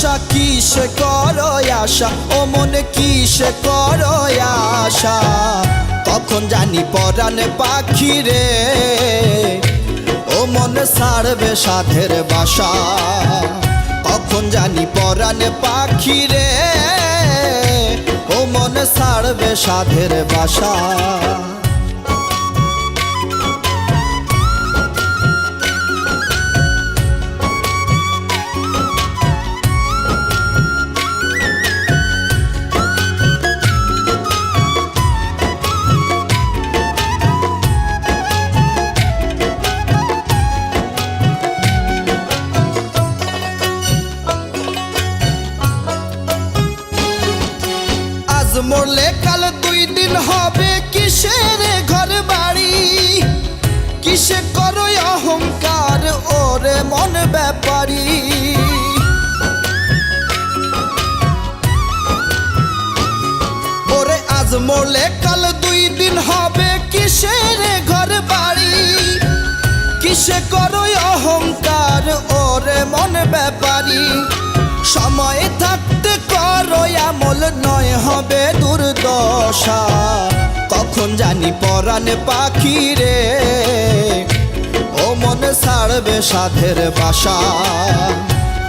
ভরসা কিসে করো আশা, ও মনে কিসে করো আশা। কখন জানি পরাণ পাখি রে, ও মনে ছাড়বে সাধের বাসা। কখন জানি পরাণ পাখি রে, ও মনে ছাড়বে সাধের বাসা। মরলে কাল 2 দিন হবে, কিসের ঘর বাড়ি, কিসে করো অহংকার ওরে মন ব্যাপারী। ওরে আজ মরলে কাল 2 দিন হবে, কিসের ঘর বাড়ি, কিসে করো অহংকার ওরে মন ব্যাপারী। সময় থাকতে করো আমল, নয় হবে দুর্দশা। কখন জানি পরাণ পাখি রে, ও মনে ছাড়বে সাধের বাসা।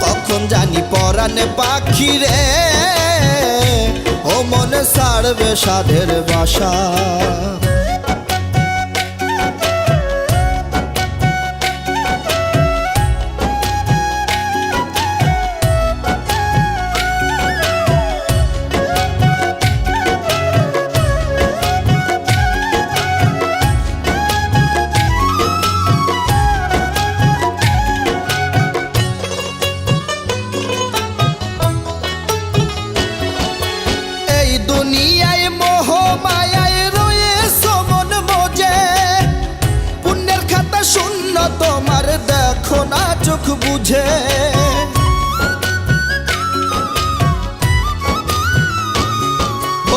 কখন জানি পরাণ পাখি রে, ও মনে ছাড়বে সাধের বাসা। দুনিয়ায় মোহ মায়ায় রয়েছে মন মজে, পুণ্যের খাতা শূন্য তোমার দেখো না চোখ বুঝে।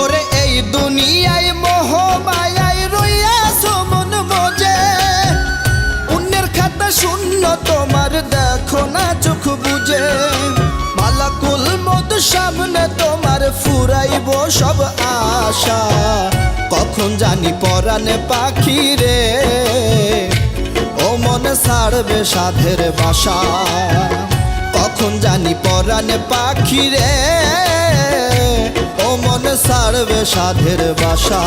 ওরে এই দুনিয়ায় মোহ মায়ায় রয়েছে মন মজে, পুণ্যের খাতা শূন্য তোমার দেখো না চোখ বুঝে। মালাকুল মত সামনে তোমার ফুরাইব সব আশা। কখন জানি পরাণ পাখি রে, ও মনে ছাড়বে সাধের বাসা। কখন জানি পরাণ পাখি রে, ও মনে ছাড়বে সাধের বাসা।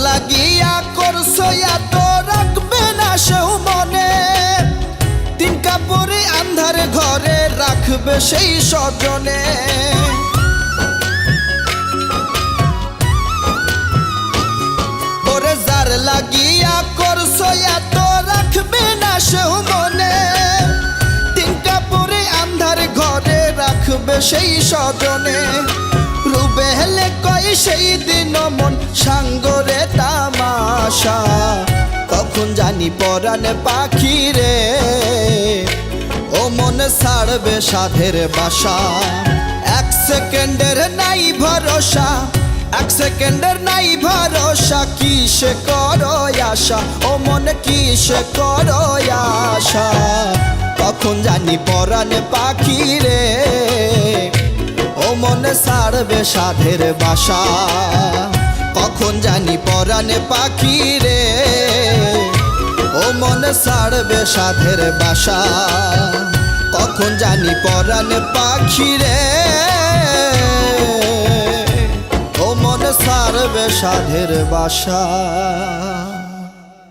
লাগিয়া করছো এত রাখবে না সেও মনে, 3 কাপড়ে আন্ধার ঘরে রাখবে সেই স্বজনে। ওরে যার লাগিয়া করছো এত রাখবে না সেও মনে, 3 কাপড়ে আন্ধার ঘরে রাখবে সেই স্বজনে। রুবেলে কই সেই দিন মন সাঙ্গরে তামাশা। কখন জানি পরাণ পাখি রে, ও মনে ছাড়বে সাধের বাসা। 1 সেকেন্ডের নাই ভরসা, 1 সেকেন্ডের নাই ভরসা। কিসে করো আশা, ও মনে কিসে করো আশা। কখন জানি পরাণ পাখি রে, ও মনে ছাড়বে সাধের বাসা। কখন জানি পরাণ পাখি রে, ও মনে ছাড়বে সাধের বাসা। কখন জানি পরাণ পাখি রে, ও মনে ছাড়বে সাধের বাসা।